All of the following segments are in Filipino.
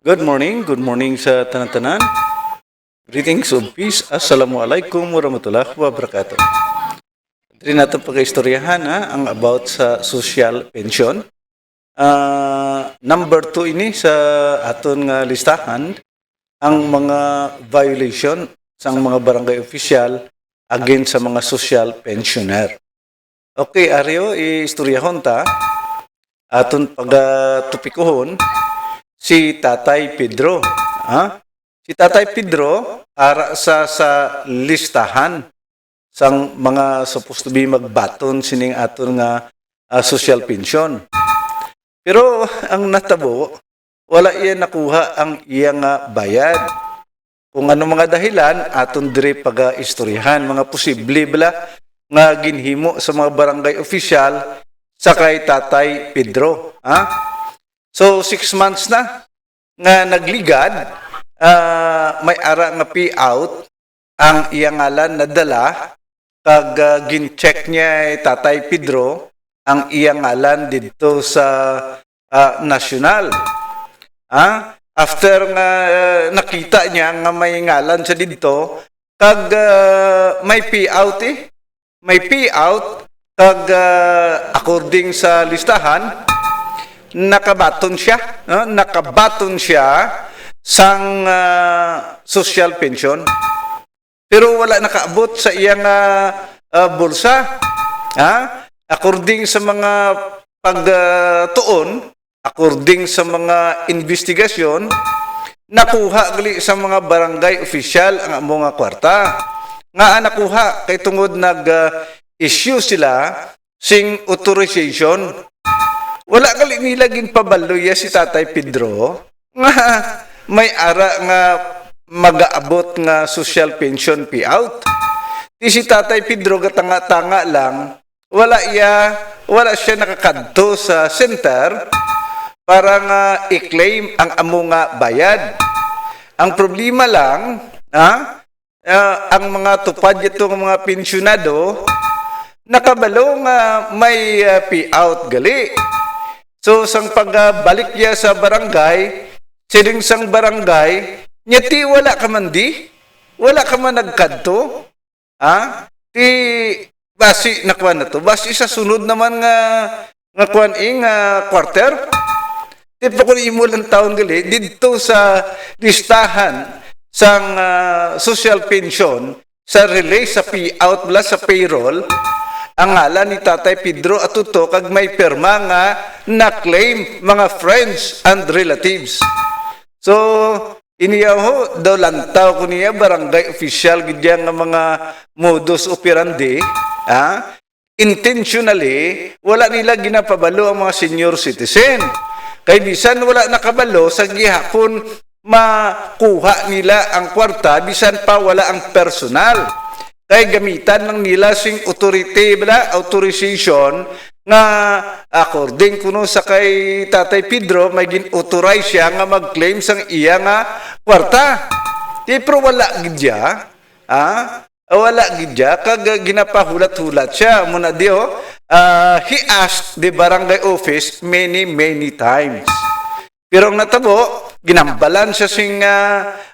Good morning sa tanan-tanan. Greetings of peace. Assalamualaikum warahmatullahi wabarakatuh. Diri natin pag-istoryahan ang about sa social pension. Number 2 ini sa aton nga listahan ang mga violation sang mga barangay official against sa mga social pensioner. Okay, Aryo, istoryahon ta. Aton pag-tupikuhon si Tatay Pedro. Si Tatay Pedro ara sa listahan sang mga supposed to be magbaton sining aton nga social pension. Pero ang natabo, wala iya nakuha ang iya nga bayad. Kung ano mga dahilan, aton dire pag-istoryahan, mga posible bala nga ginhimo sa mga barangay official sa kay Tatay Pedro. So 6 months na nga nagligad, may ara nga payout ang iyang ngalan nadala kag gin-check niya Tatay Pedro ang iyang ngalan dito sa nasyonal. After nga nakita niya nga may ngalan siya dito kag may payout may payout kag according sa listahan nakabaton siya sang social pension pero wala nakaabot sa iyang bulsa. According sa mga pagtuon, according sa mga investigasyon, nakuha gali sa mga barangay official ang among kwarta nga nakuha kay tungod nag-issue sila sing authorization. Wala gali nila ginpabaloy si Tatay Pedro nga may ara nga mag-aabot nga social pension payout. Di si Tatay Pedro gatanga-tanga lang, wala siya nakakadto sa center para nga i-claim ang amo nga bayad. Ang problema lang, ang mga tupad itong mga pensyonado nakabalo nga may payout gali. So, sang pagbalik niya sa barangay, siling sang barangay, nyati wala ka man wala ka man nagkadto, ti basi nakuha na to, basi sa sunod naman nga kuhan quarter, ti pa kung imulang taon gali, dito sa listahan sang social pension, sa relay sa payout mula sa payroll, ang ngalan ni Tatay Pedro at ito kag may perma nga na-claim mga friends and relatives. So, iniya ho, daw lantaw ko niya barangay official gidya nga mga modus operandi, intentionally, wala nila ginapabalo ang mga senior citizen. Kay bisan wala nakabalo, sa gihapon makuha nila ang kwarta, bisan pa wala ang personal. Kay gamitan ng nila sing authorization nga according kuno sa kay Tatay Pedro may gin-authorize siya nga mag-claim sang iya nga kwarta. Pero wala gidya, wala gidya kag ginapahulat-hulat siya muna dio. He asked the barangay office many times. Pero ang natabo, ginambalan siya sing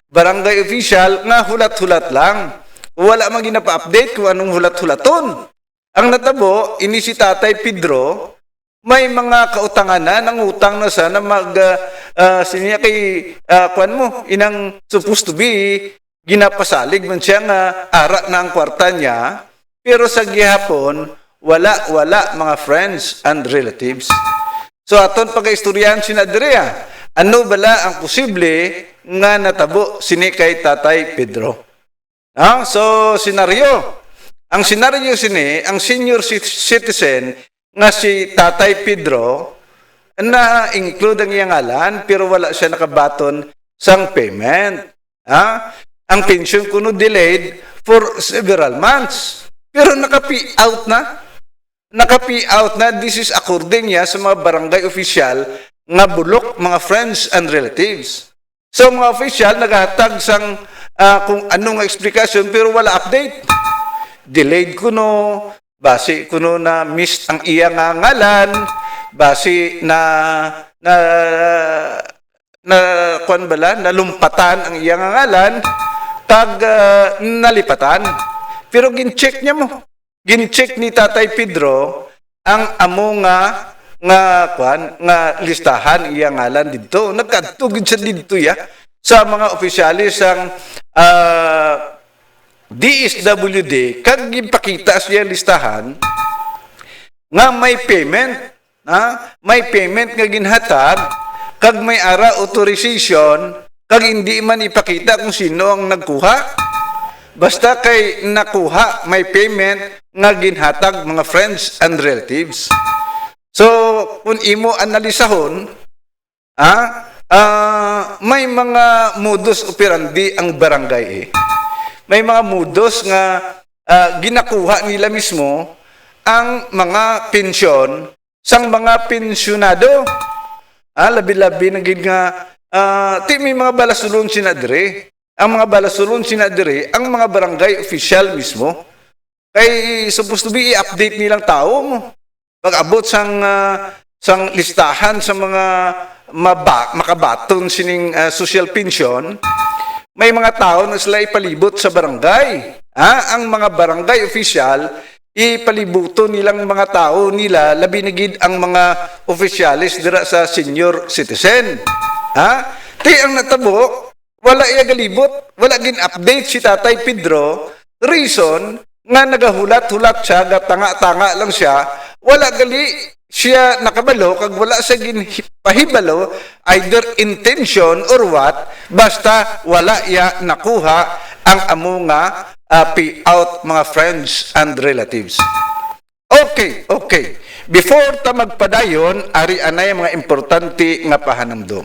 barangay official nga hulat-hulat lang. Wala man ginapa-update kung anong hulat-hulaton. Ang natabo, ini si Tatay Pedro, may mga kautangan na, nangutang na sana siniya kay, inang supposed to be, ginapasalig man siya nga ara na ang kwarta niya, pero sa gihapon, wala mga friends and relatives. So aton pag-istoryahan sinadriya, ano bala ang posible nga natabo sini kay Tatay Pedro? So, senaryo. Ang senaryo sini, ang senior citizen nga si Tatay Pedro na include ang iyang ngalan pero wala siya nakabaton sang payment. Ang pension kuno delayed for several months. Pero naka-payout na. Naka-payout na. This is according niya sa mga barangay official nga bulok mga friends and relatives. So, mga official naghatag sang kung anong explanation pero wala update. Delayed kuno, base kuno na miss ang iya nga ngalan, base na kuan bala nalumpatan ang iyang ngalan kag nalipatan. Pero gin-check niya mo. Gin-check ni Tatay Pedro ang amo nga kuan nga listahan iyang ngalan didto. Nagkadto gid siya didto ya sa mga opisyalis ang DSWD kag gipakita siya listahan nga may payment, may payment nga ginhatag kag may ara authorization kag hindi man ipakita kung sino ang nagkuha. Basta kay nakuha may payment nga ginhatag mga friends and relatives. So kung imo analisahon, may mga modus operandi ang barangay eh. May mga modus nga ginakuha nila mismo ang mga pensyon sang mga pensyonado. Labi-labi na gid nga may mga balasulon sinadre. Ang mga balasulon sinadre ang mga barangay official mismo. Kay supposed to be i-update nilang tao mo. Pag abot sang listahan sa mga makabaton sining social pension, may mga tao na sila ipalibot sa barangay. Ang mga barangay official, ipalibuto nilang mga tao nila, labi na gid ang mga opisyalis dira sa senior citizen. Ti ang natabo, wala iya galibot, wala gin update si Tatay Pedro, reason nga nagahulat-hulat siya, tanga-tanga lang siya, wala gali siya nakabalo, kag wala siya ginpahibalo, either intention or what, basta wala iya nakuha ang amo nga payout mga friends and relatives. Okay. Before ta magpadayon, ari anay mga importante nga pahanamdom.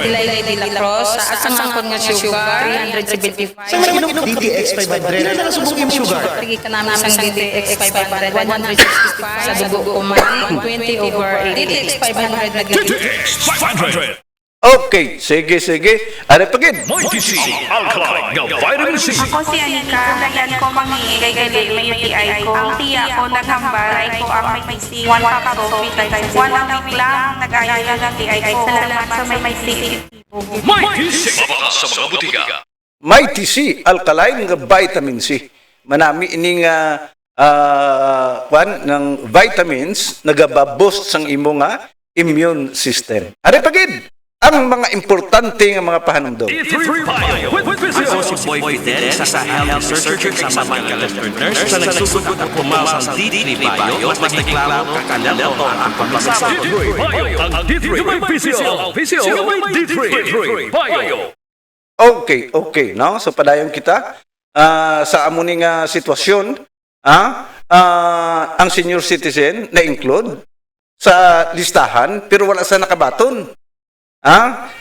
Ilay de la Cruz, sa asang angkon nga sugar, 375. Sa may inom DTX 500, ilan na nasubok yung sugar? Pagkita namin sa DTX 500, 165. Sa dugo ko man, 20 over 8. DTX 500 na DTX 500. Okay, sige. Ari pagid. Mighty C, Alkaline, ng Vitamin C. Ako si Anika, layan ko mangingi kay Gali, may UTI ko. Ang tiya ko naghambalay ko ang may PC, 1 cup coffee times 1 week lang, nag-ayala ng TI ko. Salamat sa may C. Mighty C, sa mga butika. Mighty C, alkaline nga vitamin C. Manami ining ng vitamins nagababoost sang imo nga immune system. Ari pagid. Ang mga importante nga mga pahanamdom. E3 Bio with Physio. Ako si Boy Fidel, sa health researcher sa mga nurse sa nagsusugot at pumaw sa D3 Bio, mas nagklaro kakalalo ang pagkasama. D3 Bio, ang D3 may Physio. Ang Physio may D3 Bio. Okay, no? So padayon kita sa amuning sitwasyon, ang senior citizen na include sa listahan pero wala sa nakabaton.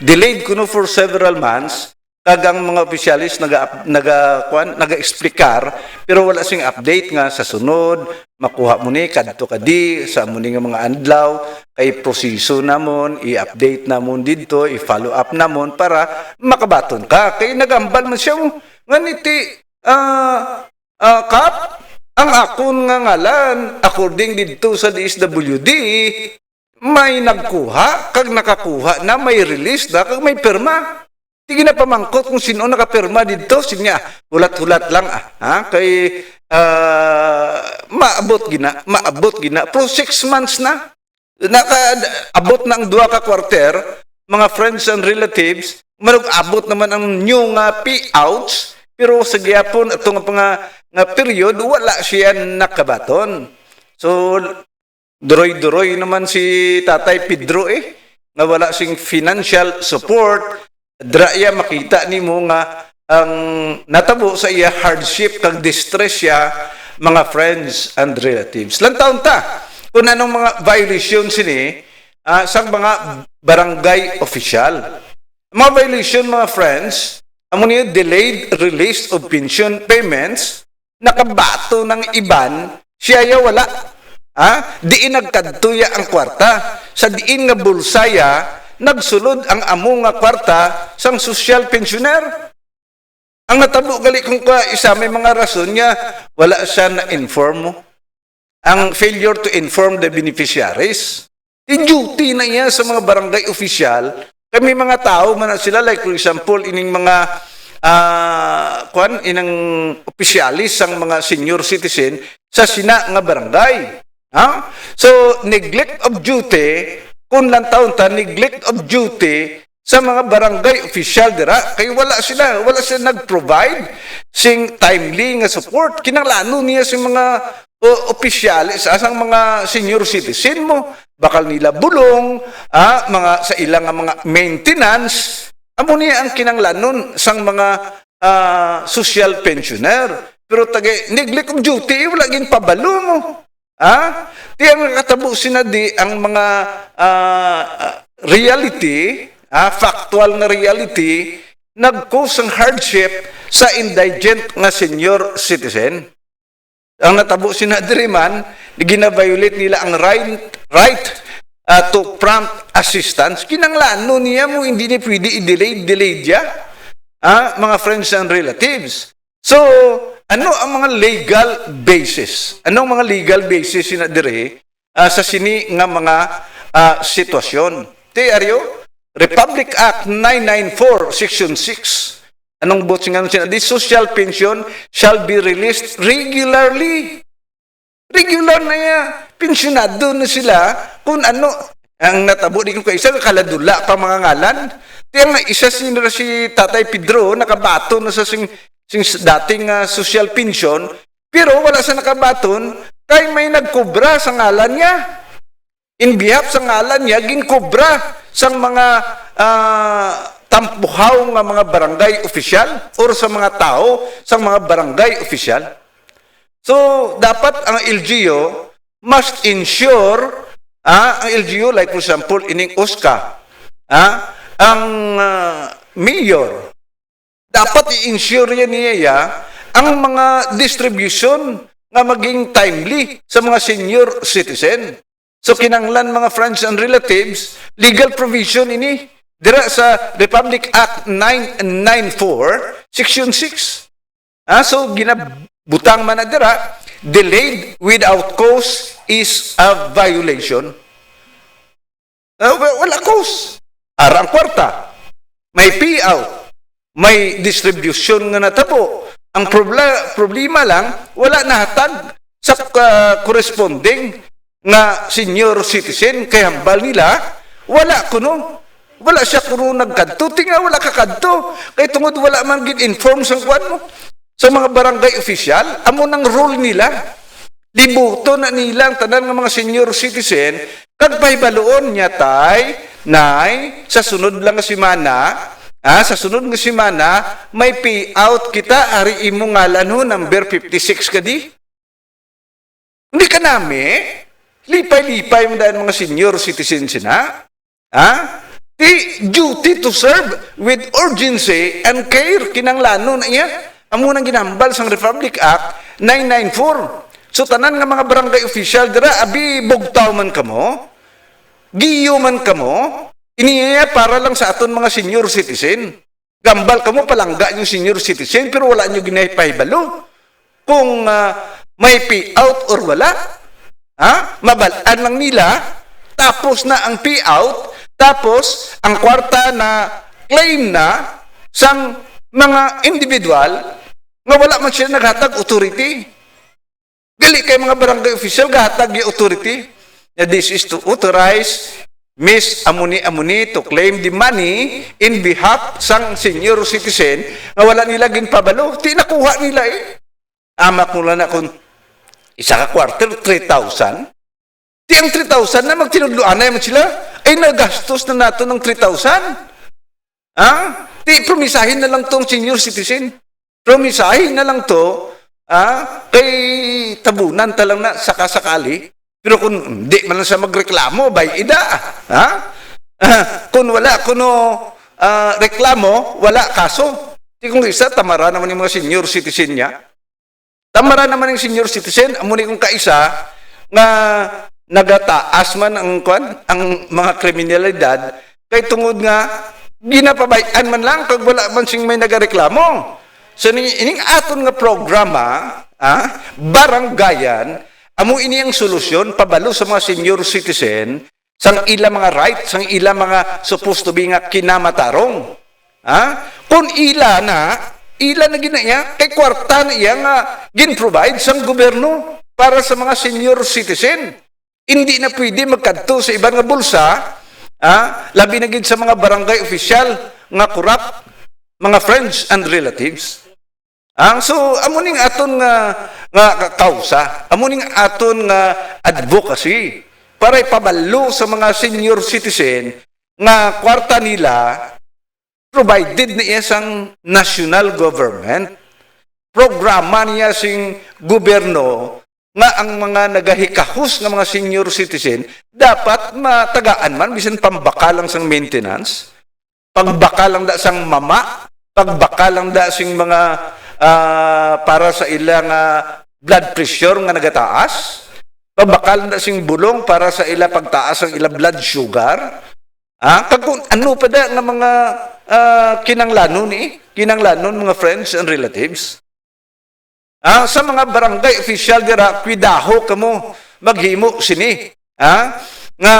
Delayed kuno for several months kag ang mga opisyalis naga-explicar pero wala sing update nga sa sunod makuha mo ni kadto kadi sa muni nga mga adlaw kay proseso namon i-update namon didto i-follow up namon para makabaton ka kay nagambal man siya mo nganiti kap ang akon nga ngalan according didto sa DSWD may nagkuha, kag nakakuha na, may release na, kag may perma. Hindi na pamangkot kung sino nakapirma dito. Sinya, hulat-hulat lang. Kay maabot gina. Pro 6 months na. Nakaabot na ang 2 ka quarter, mga friends and relatives, manag-abot naman ang new nga payouts, pero sa gyapon, itong nga period, wala siya nakabaton. So, duroy-duroy naman si Tatay Pedro nga wala sing financial support. Draya makita nimo nga ang natabo sa iya hardship kag distress siya mga friends and relatives. Lantaon ta kung anong mga violation sini sa mga barangay official. Mga violation mga friends, amo niyo delayed release of pension payments, nakabato ng iban, siya wala. Diin nagkadtuya ang kwarta. Sa diin nga bulsaya, nagsulod ang amo nga kwarta sang social pensioner. Ang natabo gali kung isa may mga rason niya, wala siya na-inform mo. Ang failure to inform the beneficiaries. I-duty na niya sa mga barangay official Kami mga tao man na sila, like for example, ining mga inang opisyalis ang mga senior citizen sa sina nga barangay. Ha? So, neglect of duty, kung lang taon ta, neglect of duty sa mga barangay official dira, kay wala sila nag-provide sing timely nga support. Kinalano niya sa mga opisyalis, asang mga senior citizen mo, bakal nila bulong, mga sa ilang mga maintenance, amo niya ang kinanglanon sang mga social pensioner. Pero neglect of duty, wala gin pabalo mo. Di ang nakatabo sinadi ang mga reality, factual na reality, nag-cause ng hardship sa indigent nga senior citizen. Ang natabo sinadi man, gina-violate nila ang right to prompt assistance. Kinanglano niya mo, hindi niya pwede i-delay dia, mga friends and relatives. So, ano ang mga legal basis? Anong mga legal basis sinadire sa sini nga mga sitwasyon? Aryo, Republic Act 994, Section 6. Anong botsing ano sinadire? Social pension shall be released regularly. Regular na ya. Pensionado na sila kung ano ang natabo di ko kaisa kaladula pa mga ngalan. Tiyan nga isa si Tatay Pedro nakabato na sa sing dating social pension, pero wala sa nakabaton kay may nagkobra sa ngalan niya. In behalf sa ngalan niya, ginkobra sa mga tampuhaw nga mga barangay official or sa mga tao sa mga barangay official. So, dapat ang LGU must ensure, ang LGU, like for example, ining OSCA, ang mayor, dapat i-ensure niya ang mga distribution nga maging timely sa mga senior citizen. So, kinanglan mga friends and relatives, legal provision ini, dira sa Republic Act 994, Section 6. So, ginabutang man na dira, delayed without cause is a violation. Wala cause. Arang kwarta. May payout. May distribution nga natabo. Ang problema lang, wala nahatag sa corresponding nga senior citizen kay hambal nila, wala kuno. Wala siya kuno nagkadto. Tinga wala kakadto. Kay tungod wala man gin-inform sa kwan mo. Sa mga barangay official, amo nang role nila. Libuto na nilang tanan nga mga senior citizen, kag pahibaloon niya nay, sa sunod lang nga simana, sa sunod nga simana, may payout kita, ari imo ngalan ho, number 56 kadi. Hindi ka nami, lipay-lipay mo dahil mga senior citizen sina. The duty to serve with urgency and care, kinanglano na iya. Amo nang ginambal sang Republic Act 994. So, tanan nga mga barangay official, dira, abi, bugtaw man kamo, giyo man kamo, iniya para lang sa aton mga senior citizen. Gambal kamo, palangga yung senior citizen, pero wala nyo ginahipahibalo. Kung may payout or wala, mabalaan lang nila, tapos na ang payout, tapos ang kwarta na claim na sang mga individual, nga wala man sila naghatag authority. Gali kay mga barangay official, gahatag yung authority. This is to authorize Miss Amuni to claim the money in behalf sang senior citizen nga wala nila ginpabalo. Di nakuha nila Amak mula na kung isa ka quarter, 3,000. Di ang 3,000 na magtinudloan na naman sila, ay nagastos na nato ng 3,000. Di promisahin na lang tong senior citizen. Promisahin na lang to, kay tabunan talang na sakasakali. Pero kung hindi man lang siya magreklamo, bay ida. Kung wala kuno reklamo, wala kaso. Di kung isa, tamara naman yung mga senior citizen niya. Tamara naman yung senior citizen, amuni kung kaisa, nga nagataas man ang mga kriminalidad, kay tungod nga, ginapabayan man lang, kag wala man sing may nagareklamo. So, ining aton nga programa, baranggayan, amo ini ang solusyon, pabalo sa mga senior citizen, sang ila mga rights, sang ila mga supposed to be nga kinamatarong. Kung ila na ginaya, kay kwarta na iya nga gin-provide sang gobyerno para sa mga senior citizen. Hindi na pwede magkadto sa ibang nga bulsa, labi na gid sa mga barangay official nga corrupt, mga friends and relatives. So, amuning aton nga kausa, amuning aton nga advocacy para ipabalo sa mga senior citizen nga kwarta nila provided na iya sang national government. Programa niya sing gobyerno nga ang mga nagahikahus nga mga senior citizen dapat matagaan man bisan pambakalang sang maintenance, pagbakalang da sang mama, pagbakalang da sing mga para sa ilang blood pressure nga nagataas, pagbakalang da sing bulong para sa ila pagtaas ang ila blood sugar. Kung ano pa da nga mga kinanglanon mga friends and relatives. Sa mga barangay official dira, kwidaho kamo maghimo sini. Nga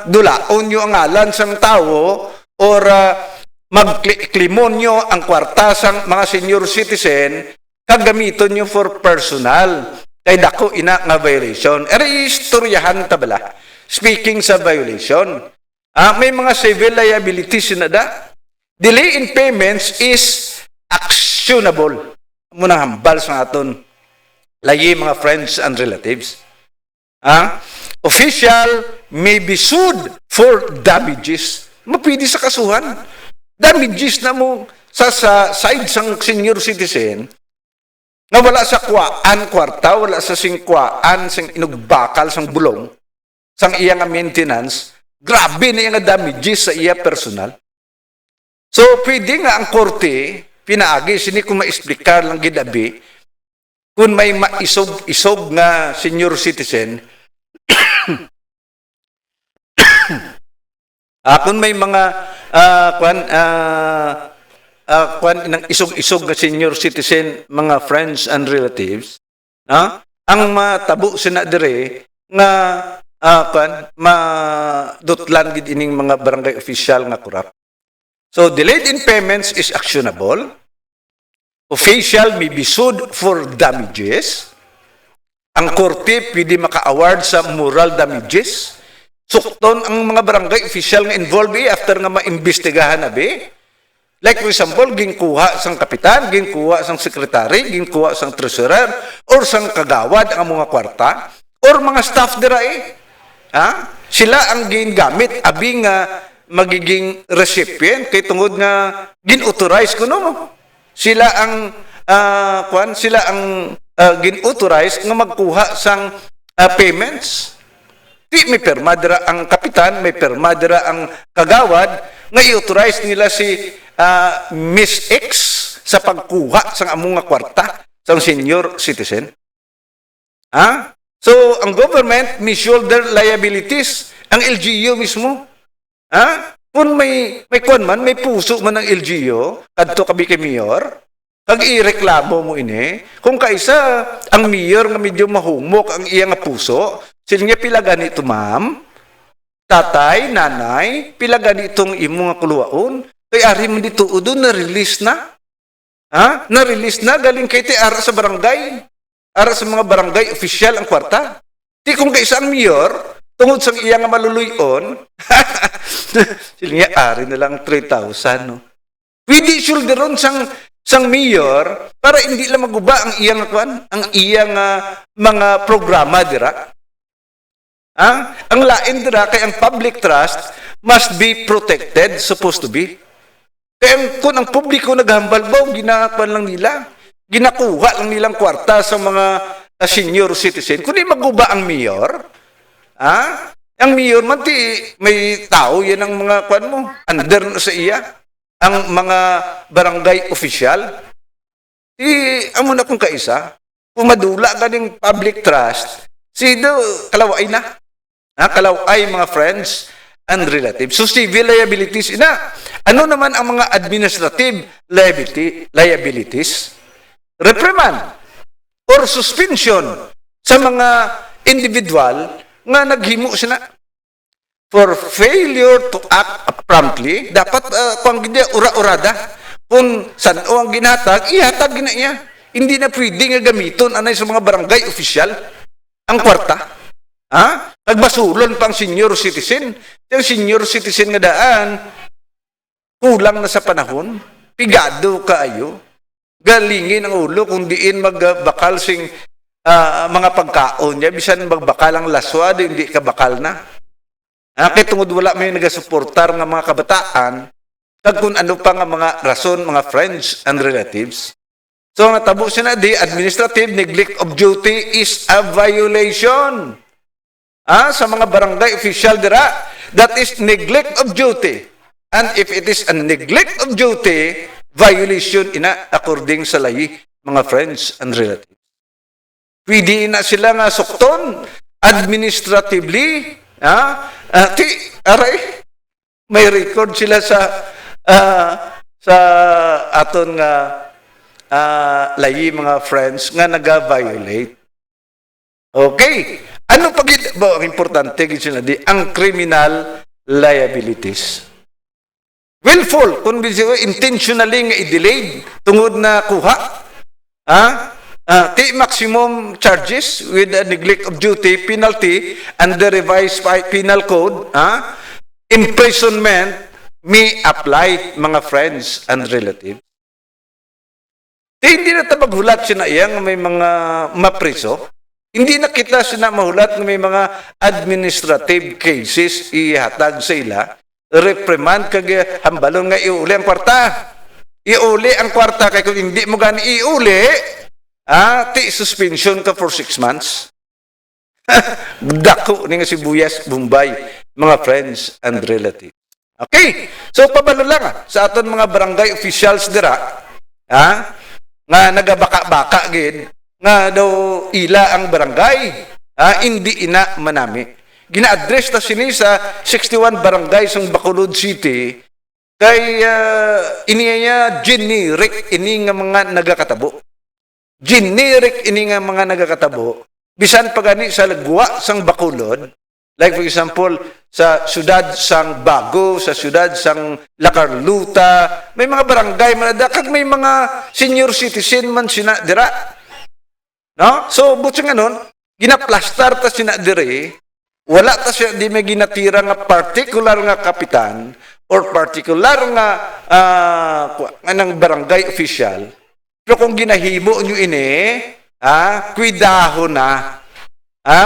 dulaon nyo ang ngalan sang tao or magklimon nyo ang kwarta sang mga senior citizen kagamiton nyo for personal. Kay dako ina nga violation. Istoryahan tabala. Speaking sa violation, may mga civil liabilities na da. Delay in payments is actionable. Munang hambal sa aton lagi mga friends and relatives. Official may be sued for damages. Mapwede sa kasuhan. Damages na mo sa side sang senior citizen nga wala sa kwarta, wala sa singkwaan, sang inugbakal, sang bulong, sang iya nga maintenance, grabe na iya nga damages sa iya personal. So, pwede nga ang korte, pinaagi, sini kung ma-explicar lang gidabi, kung may maisog nga senior citizen, kung may mga ng isog-isog nga senior citizen, mga friends and relatives, ang matabo sina dire nga madutlan gid ining mga barangay official nga corrupt. So, delayed in payments is actionable. Official may be sued for damages. Ang korte pwede maka-award sa moral damages. Sukton ang mga barangay official nga involved after nga maimbestigahan na Like for example, ginkuha sang kapitan, ginkuha sang sekretary, ginkuha sang treasurer, or sang kagawad ang mga kwarta, or mga staff dira Sila ang gingamit, abi nga magiging recipient kay tungod nga gin-authorize kuno mo. Sila ang gin-authorize nga magkuha sang payments. Di may perma dira ang kapitan, may perma dira ang kagawad nga i-authorize nila si Miss X sa pagkuha sang among nga kwarta sang senior citizen. So ang government may shoulder liabilities, ang LGU mismo. Kung may kuan man, may puso man ng LGU, kadto kabi kay mayor, kag ireklamo mo ini, kung kaisa ang mayor nga medyo mahumok ang iya nga puso, sila nga pila ganito ma'am, tatay, nanay, pila ganitong imo nga kuluwaon, kay ari man dito udo na-release na. Na-release na galing kay ti ara sa barangay, ara sa mga barangay official ang kwarta. Di kung kaisa ang mayor, tungod sang iya nga maluluyon, sila nga ari na lang 3,000, no? Pwede shoulderon sang mayor para hindi lang maguba ang iyang mga programa dira. Ang lain dira kay ang public trust must be protected, supposed to be. Kaya kung ang publiko naghambal ba, ginakuan lang nila, ginakuha lang nilang kwarta sa mga senior citizen, kundi maguba ang mayor, ang mayor man may tao yan ang mga kuan mo, under na sa iya, ang mga barangay official. Amo na kung kaisa, kung madula ganing public trust, kalaway na. Kalaway mga friends and relatives. So civil liabilities ina. Ano naman ang mga administrative liabilities? Reprimand or suspension sa mga individual nga naghimo sila. for failure to act promptly, dapat kung hindi ura-urada, kung saan o ang ginatag, ihatag na iya. Hindi na pwede nga gamiton anay sa mga barangay official ang kwarta. Ha? Nagbasulon pang senior citizen. Yung senior citizen nga daan, kulang na sa panahon, pigado kaayo, galingin ang ulo kung diin magbakal sing mga pagkaon niya, bisan magbakal ang laswa, hindi ka bakal na. Kaya tungod wala may nagasuportar ng mga kabataan, kag kung ano pa nga mga rason, mga friends and relatives. So, natabo siya na, the administrative neglect of duty is a violation. Sa mga barangay official dira, that is neglect of duty. And if it is a neglect of duty, violation ina according sa lahi, mga friends and relatives. Pwede na sila nga sukton administratively, aray, may record sila sa aton nga lahi, mga friends, nga naga-violate. Okay. Ano pag ang importante sila di ang criminal liabilities? Willful, kung intentionally nga i-delayed tungod na kuha. Maximum charges with a neglect of duty penalty under revised penal code, imprisonment may apply, mga friends and relatives. Hindi na tabaghulat siya na iyang may mga mapriso. Hindi na kita siya na mahulat na may mga administrative cases ihatag sa ila, reprimand kag hambalon nga iuli ang kwarta. Iuli ang kwarta kay kung hindi mo gani iuli, suspension ka for 6 months. Dako ni nga sibuyas, Bombay, mga friends and relatives. Okay, so pabalo lang sa aton mga barangay officials dira, nga nagabaka-baka gid, nga daw ila ang barangay, hindi ina manami. Gina-address ta sini sa 61 barangay sa Bacolod City, kay iniya generic ini nga mga nagakatabo. Generic ini nga mga nagakatabo, bisan pagani sa lagwa sang Bacolod, like for example, sa siyudad sang Bago, sa siyudad sang La Carlota, may mga barangay man kag may mga senior citizen man sina dira. No? So, buti nga nun, ginaplastar ta sina diri, wala ta siya di may ginatira nga particular nga kapitan or particular nga ng barangay official. Pero kung ginahimo nyo ini, kuidaho na.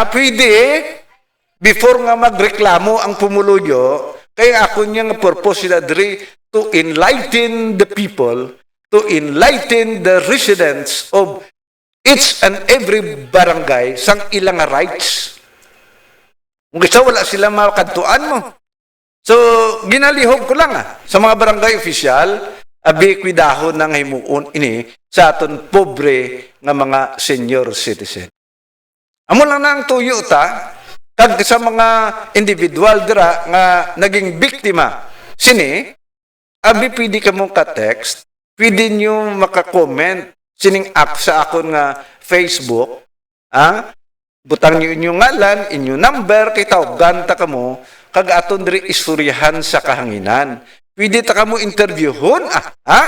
Pwede, before nga magreklamo ang pumuluyo, kaya ako niya nga purpose sila diri to enlighten the people, to enlighten the residents of each and every barangay sang ilang rights. Kung gusto, wala sila makadtuan mo. So, ginalihog ko lang sa mga barangay official, abi kuidahon ng himuon ini sa aton pobre nga mga senior citizen. Amo lang na ang tuyo ta, kag sa mga individual dira nga naging biktima sini, abi pwede ka mong ka-text, pwede nyo maka-comment sining sa akon nga Facebook, butang nyo inyong ngalan, inyong number, kay tawgan ta kamo, kag aton diri istoryahan sa kahanginan. Pwede ta kamo interviewon,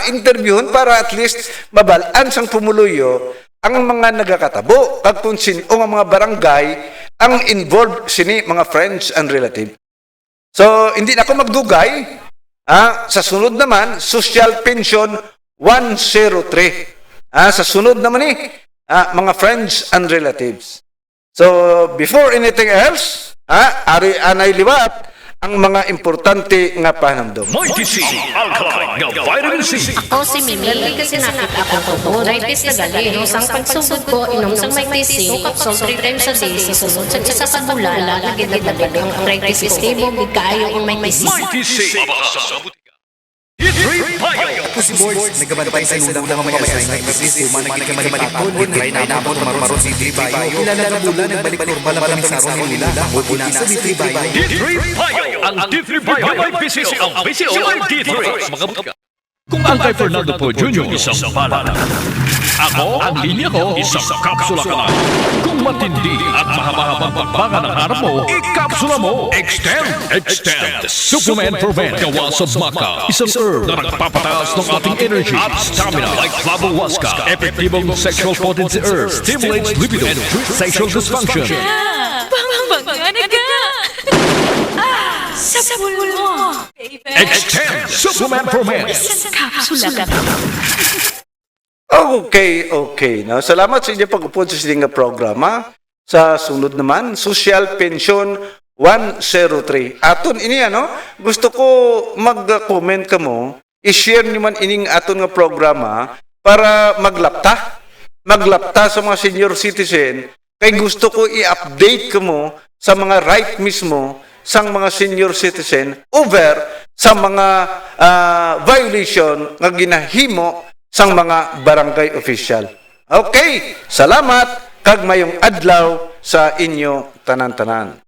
interviewon para at least mabalaan sang pumuluyo ang mga nagakatabo, kag kung sino nga mga barangay ang involved sini, mga friends and relatives. So, hindi na ako magdugay. Sa sunod naman, social pension 103. Sa sunod naman mga friends and relatives. So, before anything else, ari anay liwat ang mga importante nga panamdom. Mighty C, Alkaline, nga Vitamin C. Ako si Mimi, kasi nakita ako tubo. Diabetes na gali. Nung sang pagsugod ko, inom sang may tisi, kapsol 3 times a day, sa sunod. Sa sabulala, nagidagdag ang arthritis stable, bigkayo ang may tisi. Mighty C, sa butika. Hit 3 Payo. Pussy Boys, nagabantay sa ulang na mamaya sa nag-exist, humanag ka malipatod, kay nainabot maron si D3 Bayo, kilala na bulan, nagbalik normal ang saron nila, o pinasa D3 Bayo. D3 Payo. Ang D3 Payo may PCO. Ang PCO ay D3. Mga butika. Kung ang kay Fernando Po Jr. isang bala na, ako, ang linya ko, isang kapsula ka na. Kung matindi at mahaba-habang pagbaga ng harap mo, ikapsula mo. Extend. Supplement Prevent gawa sa maca. Isang herb na nagpapataas ng ating energy at stamina like Flavowaska. Epektibong sexual potency herb. Stimulates libido and treats sexual dysfunction. Sa pulo mo, baby. Extend. Supplement Prevent. Isang kapsula ka. Okay. No? Salamat sa inyong pag-upod sa sining nga programa. Sa sunod naman, Social Pension 103. Aton ini ano, gusto ko mag-comment ka mo, i-share niyo man ining aton nga programa para maglapta sa mga senior citizen, kay gusto ko i-update ka mo sa mga right mismo sang mga senior citizen over sa mga violation nga ginahimo sang mga barangay official. Okay, salamat kag mayong adlaw sa inyo tanan-tanan.